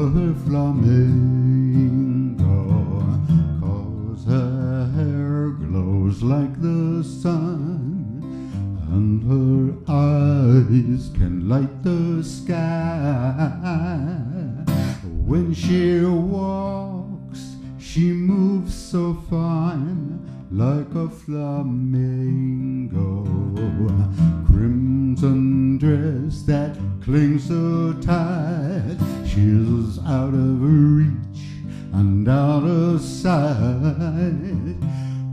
her Flamingo, 'cause her hair glows like the sun, and her eyes can light the sky. When she walks, she moves so fine, like a flamingo. Crimson dress that clings so tight, she's out of reach and out of sight.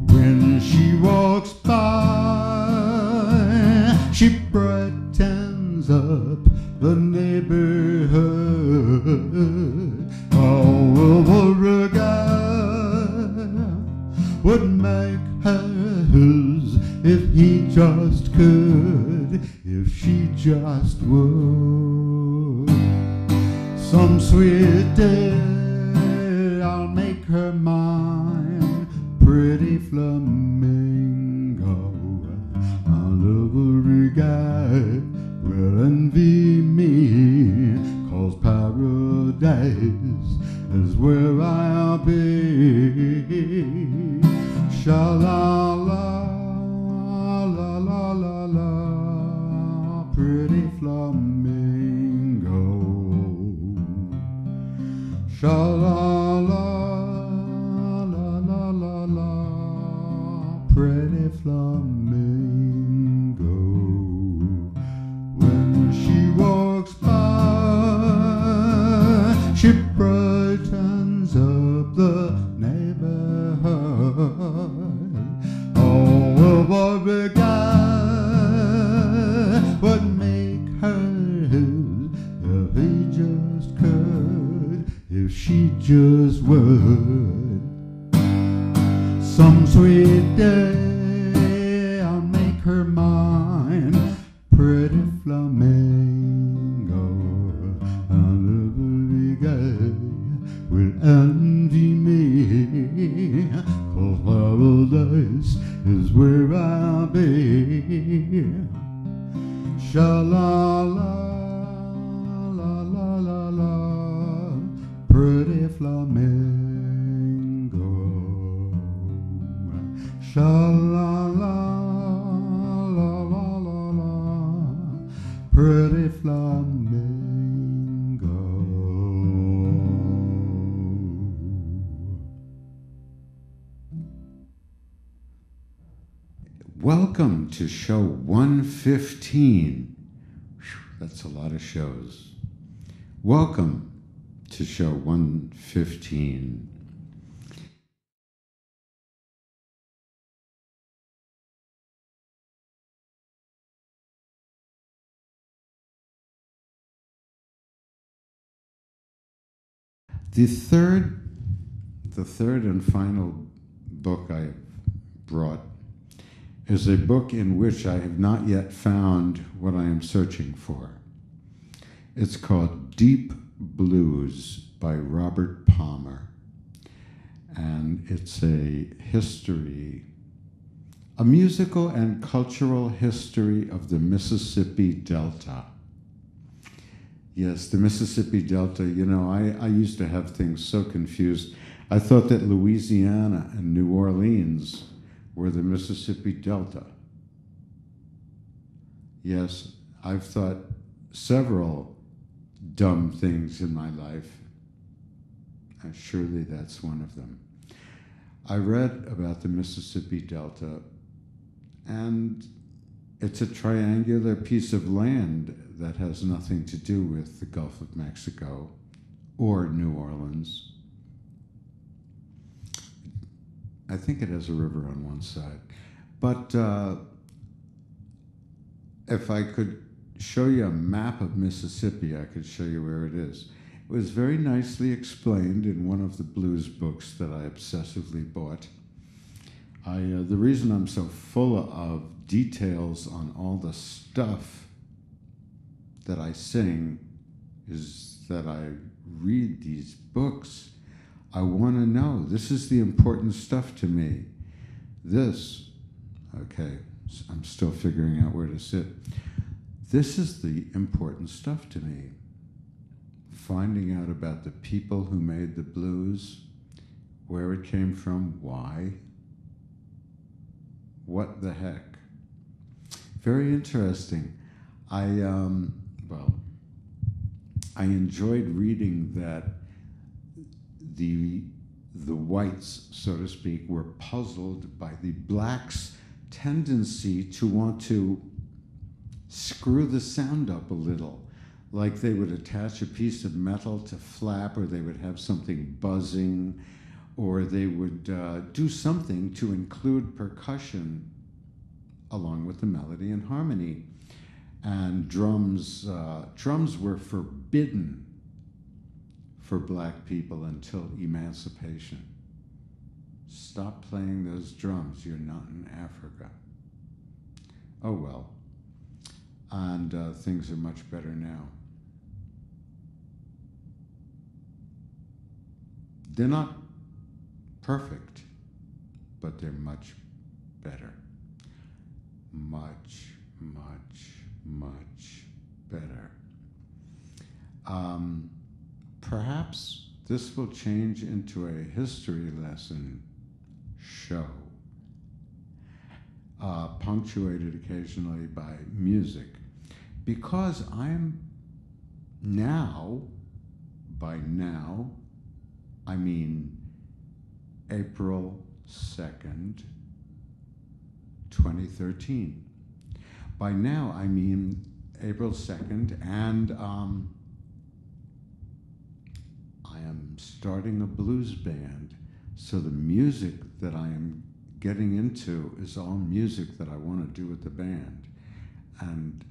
When she walks by, she brightens up the neighborhood. Oh, a guy would make her his if he just could, if she just would. Some sweet day I'll make her mine, pretty flamingo. And every guy will envy me, 'cause paradise is where I'll be. Sha-la-la, la-la-la-la, pretty flamingo. Sha-la-la, la-la-la-la, pretty flamingo. When she walks by, she brightens up the neighborhood. Oh, every guy would make her his if he just could, if she just would. Some sweet day I'll make her mine, pretty flamingo. And every guy will envy me, 'cause paradise is where I'll be. Sha-la-la, la-la-la-la, pretty flamingo. Sha-la-la, la-la-la-la, pretty flamingo. Welcome to show 115. Whew, that's a lot of shows. Welcome to show 115. The third and final book I brought is a book in which I have not yet found what I am searching for. It's called Deep Blues by Robert Palmer. And it's a musical and cultural history of the Mississippi Delta. Yes, the Mississippi Delta, you know, I used to have things so confused. I thought that Louisiana and New Orleans were the Mississippi Delta. Yes, I've thought several dumb things in my life, and surely that's one of them. I read about the Mississippi Delta, and it's a triangular piece of land that has nothing to do with the Gulf of Mexico or New Orleans. I think it has a river on one side. But if I could show you a map of Mississippi, I could show you where it is. It was very nicely explained in one of the blues books that I obsessively bought. The reason I'm so full of details on all the stuff that I sing is that I read these books. I want to know. This is the important stuff to me. This, okay, I'm still figuring out where to sit. This is the important stuff to me. finding out about the people who made the blues, where it came from, why, what the heck. Very interesting. I enjoyed reading that the whites, so to speak, were puzzled by the blacks' tendency to want to screw the sound up a little. Like they would attach a piece of metal to flap, or they would have something buzzing, or they would do something to include percussion along with the melody and harmony. And drums were forbidden for black people until emancipation. Stop playing those drums, you're not in Africa. Oh well. And things are much better now. They're not perfect, but they're much better. Much, much, much better. Perhaps this will change into a history lesson show, punctuated occasionally by music, because I'm now, by now, I mean April 2nd, 2013. By now, I mean April 2nd, and I am starting a blues band. So the music that I am getting into is all music that I want to do with the band. And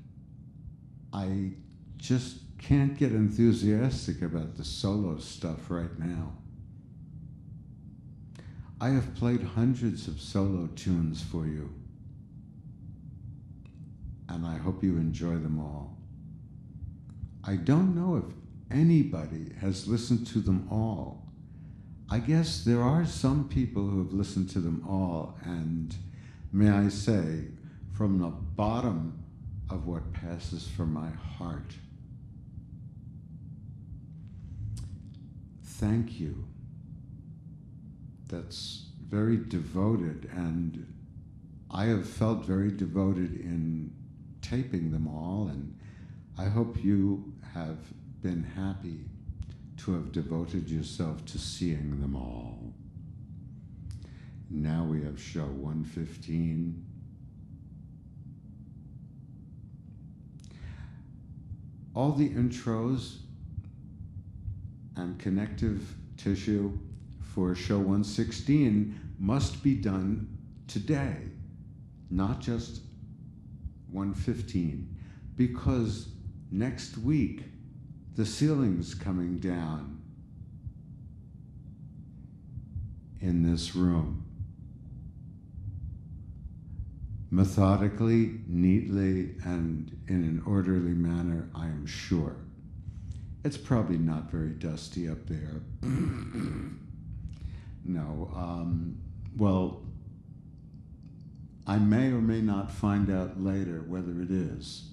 I just can't get enthusiastic about the solo stuff right now. I have played hundreds of solo tunes for you, and I hope you enjoy them all. I don't know if anybody has listened to them all. I guess there are some people who have listened to them all, and may I say, from the bottom of what passes from my heart, thank you. That's very devoted, and I have felt very devoted in taping them all, and I hope you have been happy to have devoted yourself to seeing them all. Now we have show 115. All the intros and connective tissue for show 116 must be done today, not just 115, because next week the ceiling's coming down in this room. Methodically, neatly, and in an orderly manner, I am sure. It's probably not very dusty up there. No, well, I may or may not find out later whether it is,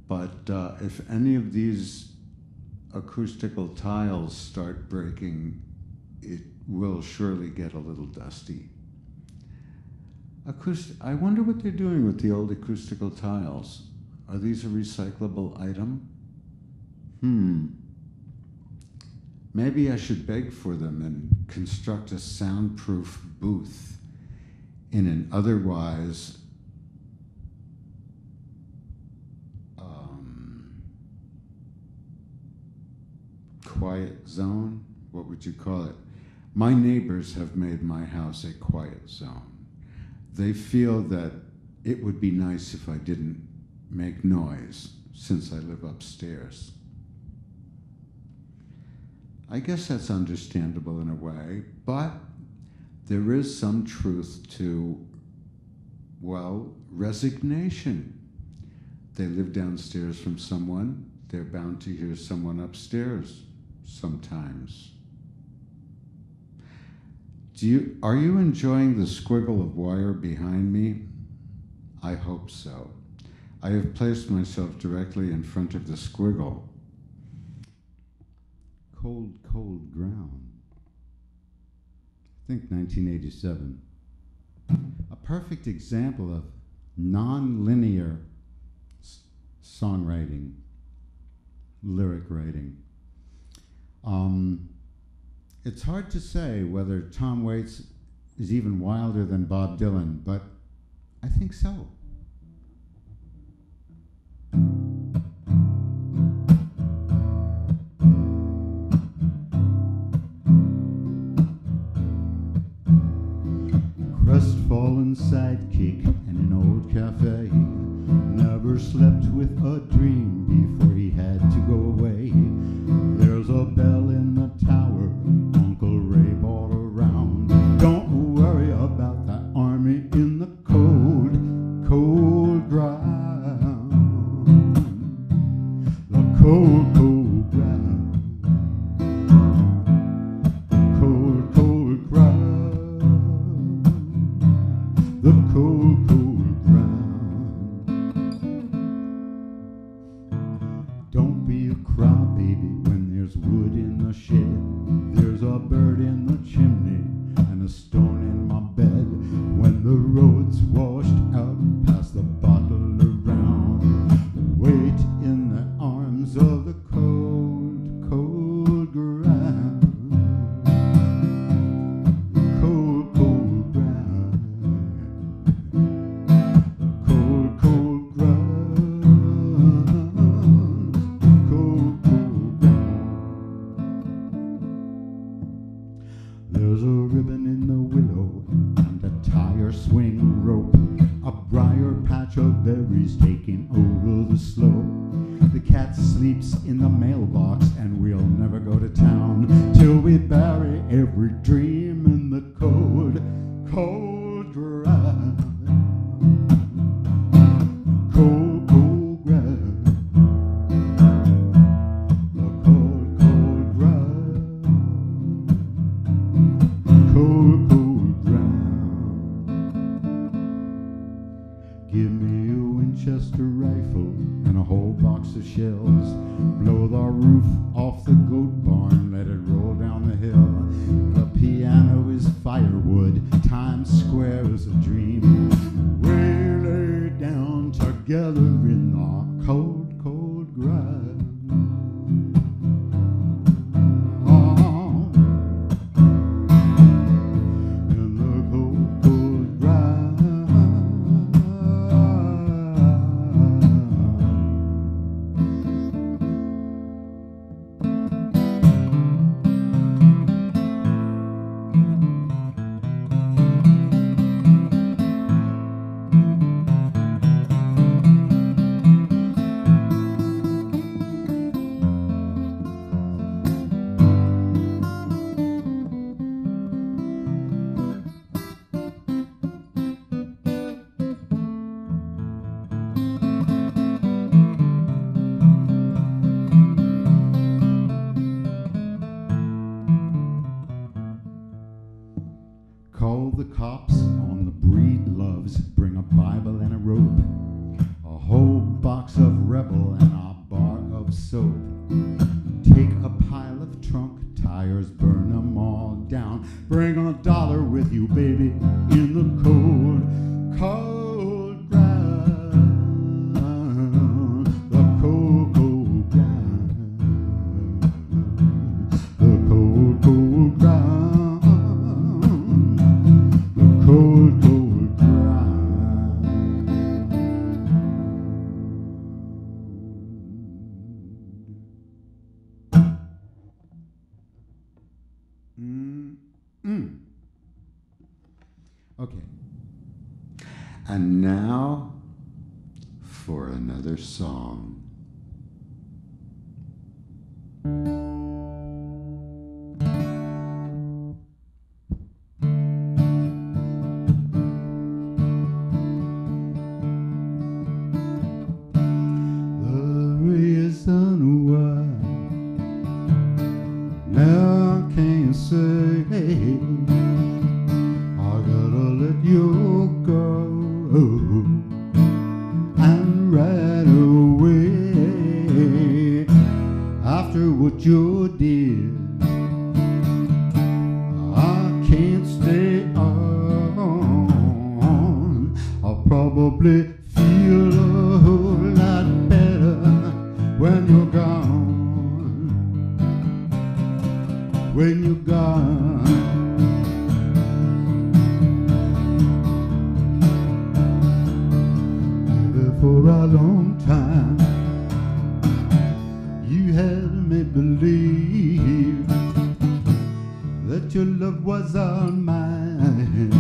but if any of these acoustical tiles start breaking, it will surely get a little dusty. I wonder what they're doing with the old acoustical tiles. Are these a recyclable item? Maybe I should beg for them and construct a soundproof booth in an otherwise quiet zone. What would you call it? My neighbors have made my house a quiet zone. They feel that it would be nice if I didn't make noise since I live upstairs. I guess that's understandable in a way, but there is some truth to, well, resignation. They live downstairs from someone, they're bound to hear someone upstairs sometimes. Are you enjoying the squiggle of wire behind me? I hope so. I have placed myself directly in front of the squiggle. Cold, Cold Ground. I think 1987. A perfect example of non-linear songwriting, lyric writing. It's hard to say whether Tom Waits is even wilder than Bob Dylan, but I think so. Crestfallen sidekick in an old cafe, never slept with a dream before he had to go away. There's a bell in the tower Uncle Ray bought around. Don't worry about that army in the cold, cold ground. The cold, cold ground. Cold, cold ground. The cold, cold ground. Don't be a crybaby when there's wood in the shed. There's a bird in the chimney and a stone in my bed. When the road's washed out, pass the bottle around. Wait in the arms of the cold, cold ground. Cold, cold ground. Cold, cold ground. Cold, cold ground. There's a ribbon in the willow and a tire swing rope, a briar patch of berries taking over the slope. The cat sleeps in the mailbox and we'll never go to town till we bury every dream in the cold, cold ground. Cold, cold ground. The cold, cold ground. Cold, cold ground. Give me a Winchester rifle and a whole box of shells. Blow the roof off the goat barn, let it roll down the hill. The piano is firewood, Times Square is a dream. We lay down together in the cold, cold ground. In the cold, cold ground. Call the cops on the breed loves, bring a Bible and a rope, a whole box of Rebel and a bar of soap. Take a pile of trunk tires, burn them all down. Bring $1 with you, baby, in the cold, cold ground. The cold, cold ground. The cold, cold ground. Cold, cold ground. Okay. And now for another song. Now I can't say I gotta let you go, and right away after what you did probably feel a whole lot better when you're gone, when you're gone. For a long time you had me believe that your love was all mine,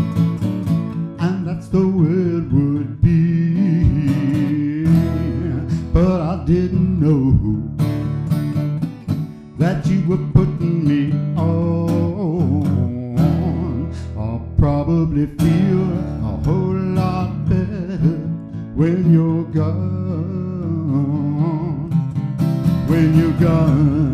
and that's the way it would be. But I didn't know that you were putting me on. I'll probably feel a whole lot better when you're gone, when you're gone.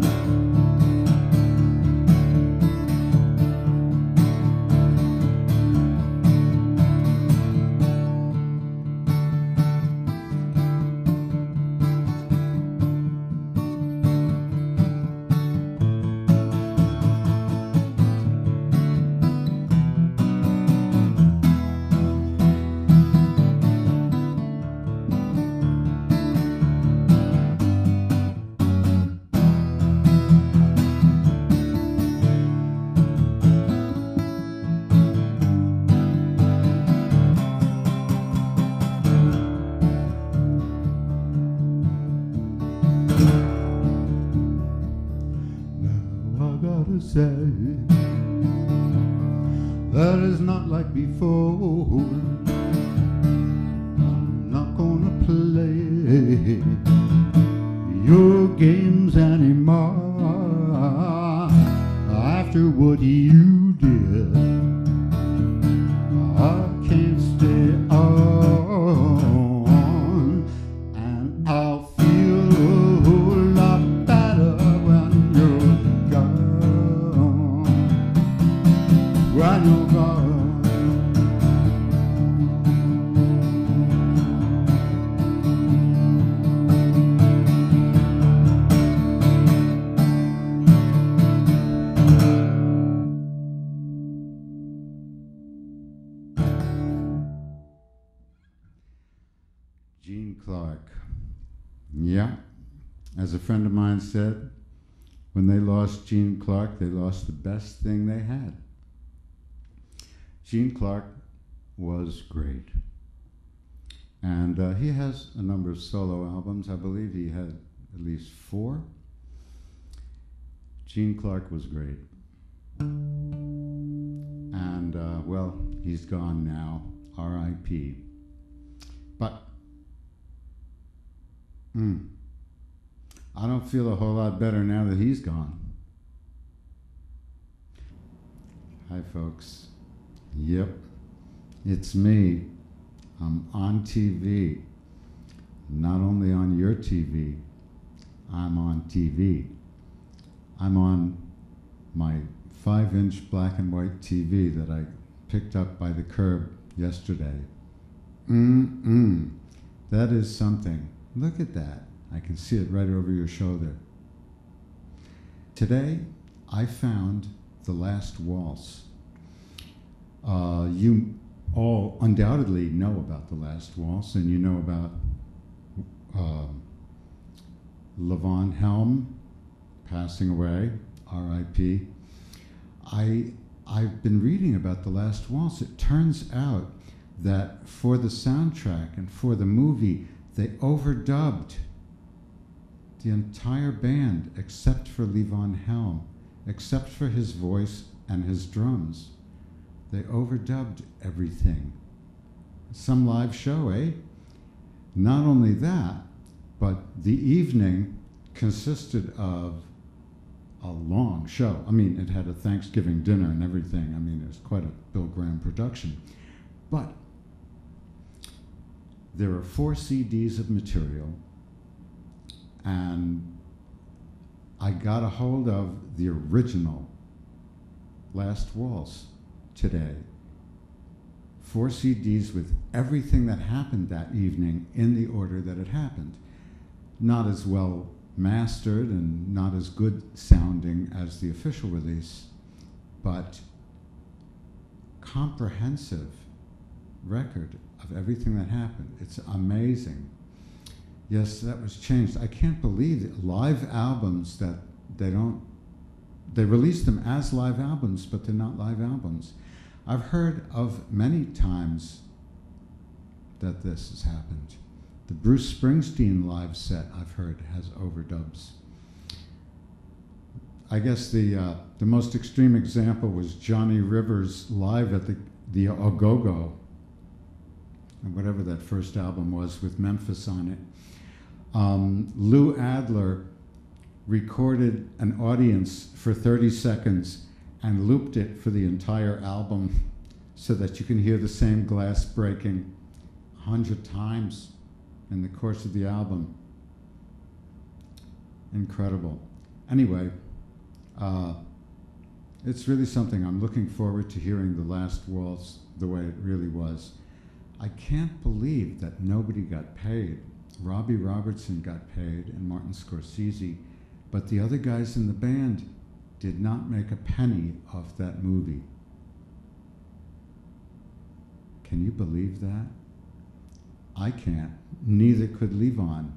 Say that is not like before. I'm not gonna play your games anymore. After what you did, I can't stay on, and I'll feel a whole lot better when you're gone, when you're gone. Gene Clark. Yeah, as a friend of mine said, when they lost Gene Clark, they lost the best thing they had. Gene Clark was great. And he has a number of solo albums. I believe he had at least 4. Gene Clark was great. And, well, he's gone now, R.I.P. But I don't feel a whole lot better now that he's gone. Hi, folks. Yep, it's me. I'm on TV. Not only on your TV, I'm on TV. I'm on my 5-inch black and white TV that I picked up by the curb yesterday. That is something. Look at that. I can see it right over your shoulder. Today, I found The Last Waltz. You all undoubtedly know about The Last Waltz, and you know about Levon Helm passing away, R.I.P. I've been reading about The Last Waltz. It turns out that for the soundtrack and for the movie, they overdubbed the entire band except for Levon Helm, except for his voice and his drums. They overdubbed everything. Some live show, eh? Not only that, but the evening consisted of a long show. I mean, it had a Thanksgiving dinner and everything. I mean, it was quite a Bill Graham production. But there are 4 CDs of material, and I got a hold of the original Last Waltz today. 4 CDs with everything that happened that evening in the order that it happened. Not as well mastered and not as good sounding as the official release, but comprehensive, record of everything that happened. It's amazing. Yes, that was changed. I can't believe it. Live albums that they release them as live albums, but they're not live albums. I've heard of many times that this has happened. The Bruce Springsteen live set, I've heard, has overdubs. I guess the most extreme example was Johnny Rivers live at the Ogogo, and whatever that first album was with Memphis on it. Lou Adler recorded an audience for 30 seconds and looped it for the entire album so that you can hear the same glass breaking 100 times in the course of the album. Incredible. Anyway, it's really something. I'm looking forward to hearing the last waltz the way it really was. I can't believe that nobody got paid. Robbie Robertson got paid and Martin Scorsese, but the other guys in the band did not make a penny off that movie. Can you believe that? I can't. Neither could Levon.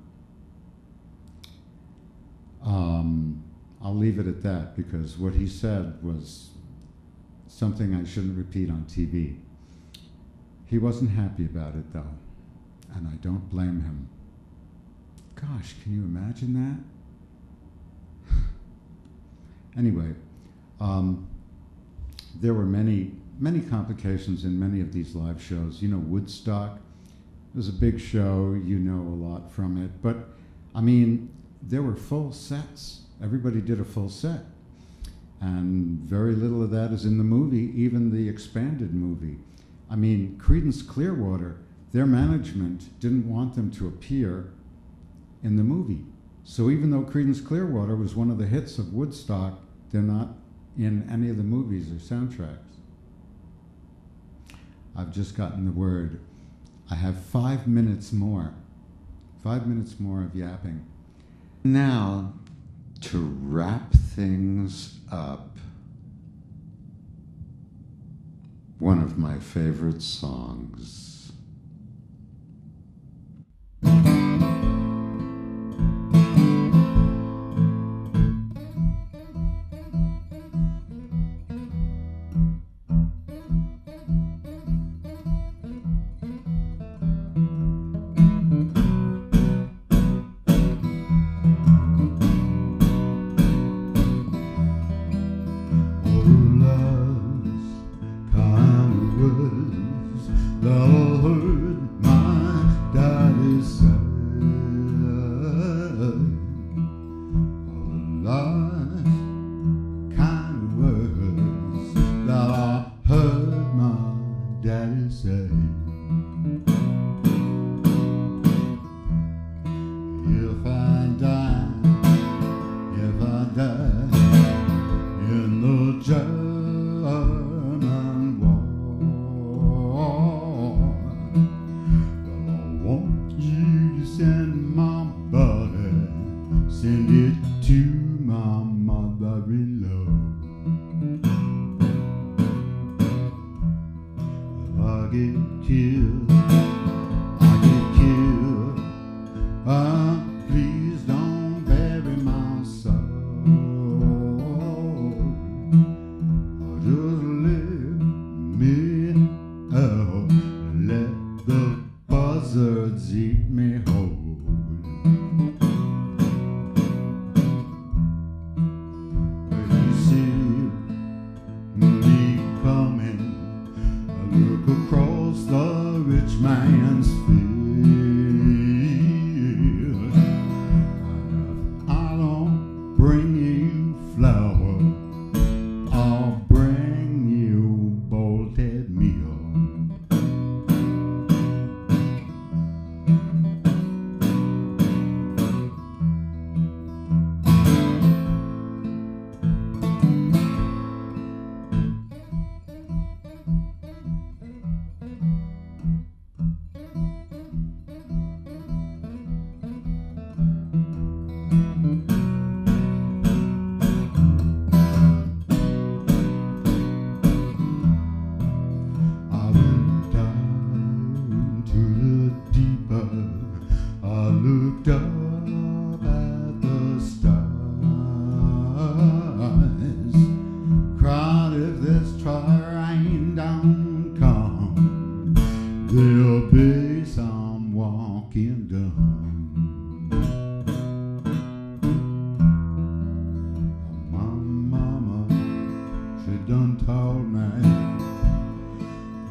I'll leave it at that because what he said was something I shouldn't repeat on TV. He wasn't happy about it though, and I don't blame him. Gosh, can you imagine that? Anyway, there were many complications in many of these live shows. You know, Woodstock was a big show. You know a lot from it. But, I mean, there were full sets. Everybody did a full set. And very little of that is in the movie, even the expanded movie. I mean, Creedence Clearwater, their management didn't want them to appear in the movie. So even though Creedence Clearwater was one of the hits of Woodstock, they're not in any of the movies or soundtracks. I've just gotten the word. I have 5 minutes more. 5 minutes more of yapping. Now, to wrap things up, one of my favorite songs.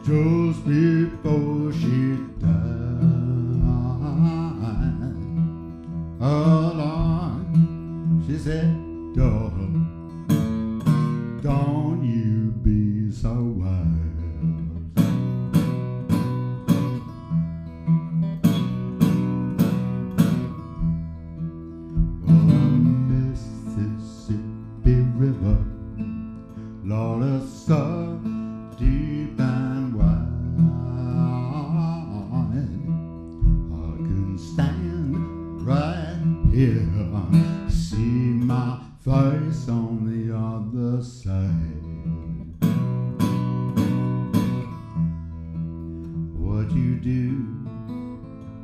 just before she died. Oh Lord, she said, daughter, don't you be so wild. Well, the Mississippi River, Lord, is so deep and wide. I can stand right here, see my face on the other side. What you do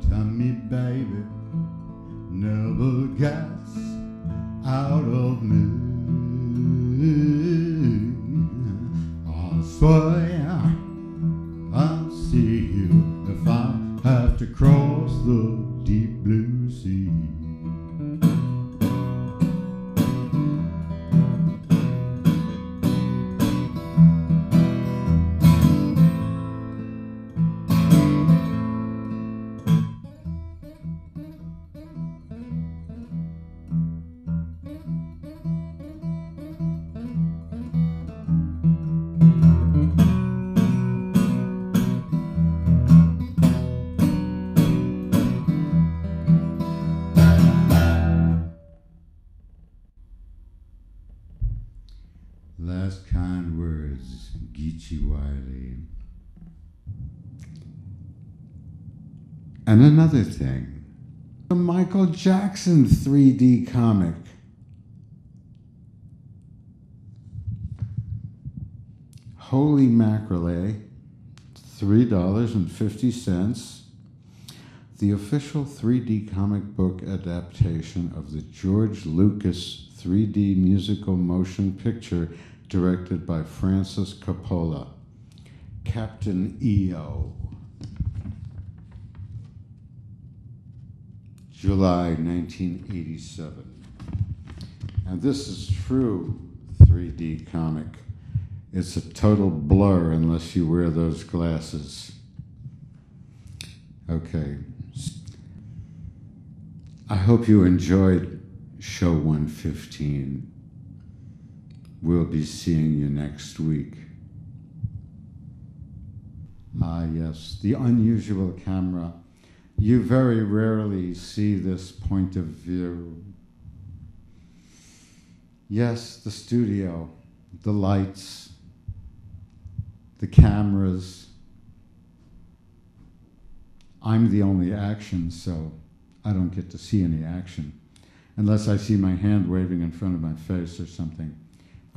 to me, baby, never gets out of me. I swear I'll see you if I have to cross the deep blue sea. Last kind words, Geechie Wiley. And another thing, a Michael Jackson 3D comic. Holy mackerel, eh? $3.50. The official 3D comic book adaptation of the George Lucas 3D musical motion picture directed by Francis Coppola, Captain EO. July 1987. And this is true 3D comic. It's a total blur unless you wear those glasses. Okay. I hope you enjoyed show 115. We'll be seeing you next week. Ah, yes, the unusual camera. You very rarely see this point of view. Yes, the studio, the lights, the cameras. I'm the only action, so I don't get to see any action, unless I see my hand waving in front of my face or something.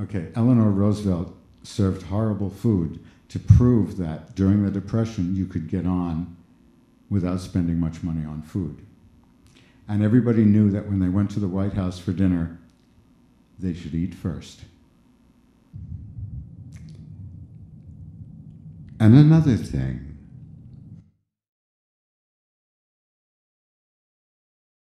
Okay, Eleanor Roosevelt served horrible food to prove that during the Depression you could get on without spending much money on food. And everybody knew that when they went to the White House for dinner, they should eat first. And another thing,